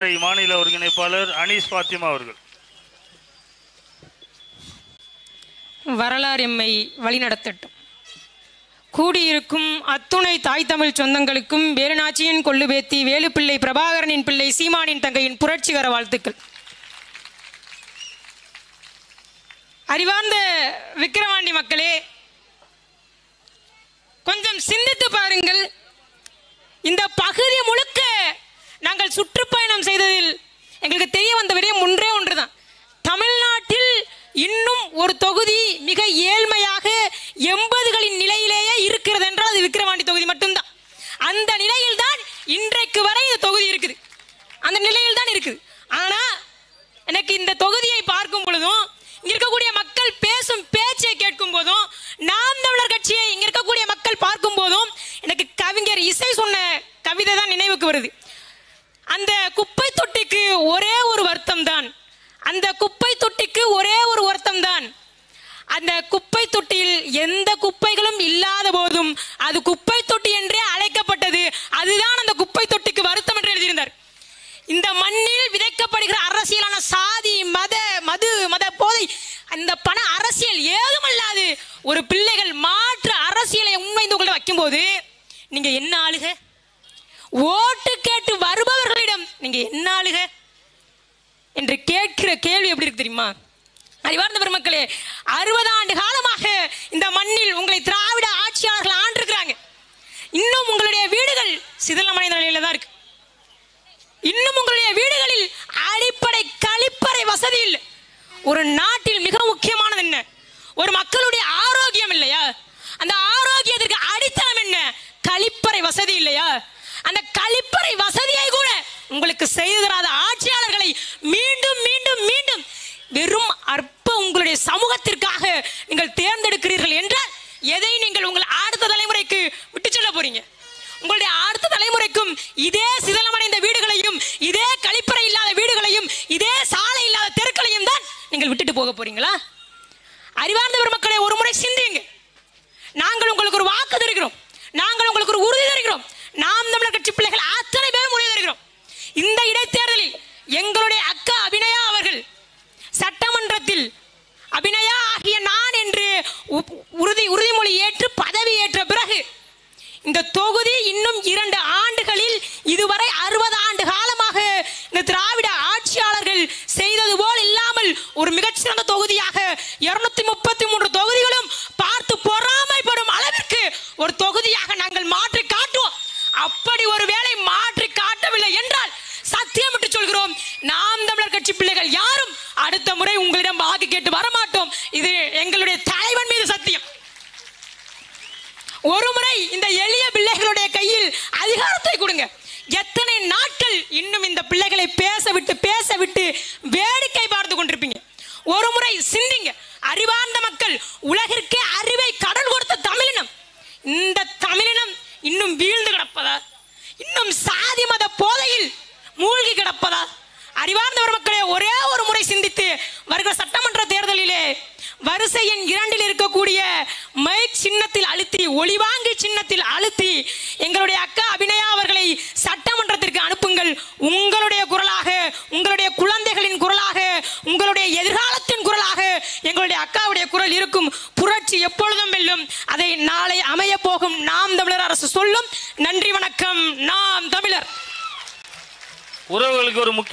மாநில ஒருங்கிணைப்பாளர் அனீஸ் பாத்திமா அவர்கள். வரலாறு எம்மை வழிநடத்தட்டும். கூடியிருக்கும் அத்துணை தாய் தமிழ் சொந்தங்களுக்கும் வேலுநாச்சியின் கொள்ளுபேத்தி வேலுப்பிள்ளை பிரபாகரனின் பிள்ளை சீமானின் தங்கையின் புரட்சிகர வாழ்த்துக்கள். அறிவார்ந்த விக்கிரவாண்டி மக்களே, கொஞ்சம் சிந்தித்து பாருங்கள். இந்த பகுதி முழுக்க நாங்கள் சுற்றுப்பயணம் செய்ததில் எங்களுக்கு தெரிய வந்த விடயம் ஒன்றே ஒன்றுதான். தமிழ்நாட்டில் இன்னும் ஒரு தொகுதி மிக ஏழ்மையாக 80களின் நிலையிலேயே இருக்கிறது என்றால் அது விக்கிரவாண்டி தொகுதி மட்டும்தான். அந்த நிலையில் தான் இன்றைக்கு வரை இந்த தொகுதி இருக்குது. அந்த நிலையில் தான் இருக்குது. ஆனா எனக்கு இந்த தொகுதியை பார்க்கும் பொழுதும், இங்க இருக்கக்கூடிய மக்கள் பேசும் பேச்சை கேட்கும் போதும், நாம் தமிழர் கட்சியை இங்க இருக்கக்கூடிய மக்கள் பார்க்கும் போதும் எனக்கு கவிஞர் இசை சொன்ன கவிதை தான் நினைவுக்கு வருது. அந்த குப்பை தொட்டிக்கு ஒரே ஒரு வருத்தம் தான், அந்த குப்பை தொட்டிக்கு ஒரே ஒரு வருத்தம் தான். அந்த குப்பை தொட்டியில் எந்த குப்பைகளும் இல்லாத போதும் அது குப்பை தொட்டி என்றே அழைக்கப்பட்டது. அதுதான் அந்த குப்பை தொட்டிக்கு வருத்தம் என்று எழுதியிருந்தார். இந்த மண்ணில் விதைக்கப்படுகிற அரசியலான சாதி மத போதை, அந்த பண அரசியல் ஏதுமல்லாது ஒரு பிள்ளைகள் மாற்று அரசியலை உண்மைந்து உங்களை வைக்கும் போது நீங்க என்ன ஆளுக? ஓட்டு கேட்டு வருபவர்களிடம் நீங்க என்ன ஆளுக என்று கேட்கிற கேள்வி எப்படி இருக்கு தெரியுமா? அறிவார்ந்த பெருமக்களே, 60 ஆண்டு காலமாக இந்த மண்ணில் உங்களை திராவிட ஆட்சியாளர்கள் ஆண்டிருக்கிறாங்க. இன்னும் உங்களுடைய வீடுகள் சிதிலமடைந்த நிலையில தான் இருக்கு. இன்னும் உங்களுடைய வீடுகளில் அடிப்படை கழிப்பறை வசதி இல்லை. ஒரு நாட்டில் மிக முக்கியமானது என்ன? ஒரு மக்களுடைய ஆரோக்கியம் இல்லையா? அந்த ஆரோக்கியத்திற்கு அடித்தளம் என்ன? கழிப்பறை வசதி இல்லையா? அந்த கழிப்பறை வசதியை கூட உங்களுக்கு செய்து தராத ஆட்சியாளர்களை மீண்டும் மீண்டும் மீண்டும் வெறும் அற்ப உங்களுடைய சமூகத்திற்காக நீங்கள் தேர்ந்தெடுக்கிறீர்கள் என்றால் எதை நீங்கள் உங்கள் அடுத்த தலைமுறைக்கு விட்டு செல்ல போறீங்க? உங்களுடைய அடுத்த தலைமுறைக்கும் இதே சிதலமடைந்த வீடுகளையும், இதே கழிப்பறை இல்லாத வீடுகளையும், இதே சாலை இல்லாத தெருக்களையும் தான் நீங்கள் விட்டுட்டு போக போறீங்களா? அறிவார்ந்த பெருமக்களை ஒரு முறை சிந்தியுங்க. நாங்கள் உங்களுக்கு ஒரு வாக்கு தருகிறோம், நாங்கள் உங்களுக்கு ஒரு உறுதி தருகிறோம். நாம் தமிழர் கட்சி பிள்ளைகள் அத்தனை பேரும் உறுதி தருகிறோம். இந்த இடைத்தேர்தலில் எங்களுடைய அக்கா அபிநயா அவர்கள் சட்டமன்றத்தில் அபிநயா ஆகிய நான் என்று உறுதிமொழி ஏற்று பதவி ஏற்ற பிறகு இந்த தொகுதி இன்னும் 2 ஆண்டுகளில் இதுவரை 60 ஆண்டு காலமாக இந்த திராவிட ஆட்சியாளர்கள் செய்தது போல் இல்லாமல் ஒரு மிகச்சிறந்த தொகுதியாக 233 தொகுதிகளும் பார்த்து பொறாமைப்படும் அளவிற்கு ஒரு தொகுதியாக நாங்கள் மாற்றி காட்டுவோம். அப்படி ஒரு வேளை மாற்றி காட்டவில்லை என்றால் சத்தியமிட்டு சொல்கிறோம், நாம் தமிழர் கட்சி பிள்ளைகள் யாரும் அடுத்த முறை உங்களிடம் வாக்கு கேட்டு வரமாட்டோம். இது எங்களுடைய தலைவன் மீது சத்தியம். ஒரு முறை இந்த எளிய பிள்ளைகளுடைய கையில் அதிகாரத்தை கொடுங்க. எத்தனை நாட்கள் இன்னும் இந்த பிள்ளைகளை பேச விட்டு வேடிக்கை பார்த்து கொண்டிருப்பீங்க? ஒரு முறை சிந்திங்க. அறிவார்ந்த மக்கள், உலகிற்கே அறிவை கடல் கொடுத்த தமிழினம், இந்த தமிழினம் இன்னும் வீழ்ந்து கிடப்பதா? இன்னும் சாதி மத போதையில் மூழ்கி கிடப்பதா? அறிவார்ந்த மக்களே, ஒரே ஒரு முறை சிந்தித்து வருகிற சட்டமன்ற தேர்தலிலே வரிசை எண் 2 இருக்கக்கூடிய மைக் சின்னத்தில் அழுத்தி, ஒளிவாங்கி சின்னத்தில் அழுத்தி எங்களுடைய அக்கா அபிநயா அவர்களை சட்டமன்றத்திற்கு அனுப்புங்கள். உங்களுடைய குரலாக, உங்களுடைய குழந்தைகளின் குரலாக, உங்களுடைய எதிர்காலத்தின் குரலாக எங்களுடைய அக்காவுடைய குரல் இருக்கும். புரட்சி எப்பொழுதும் வெல்லும். அதை நாளை அமைய போகும் நாம் தமிழர் அரசு சொல்லும். நன்றி, வணக்கம். நாம் தமிழர். உறவுகளுக்கு ஒரு முக்கிய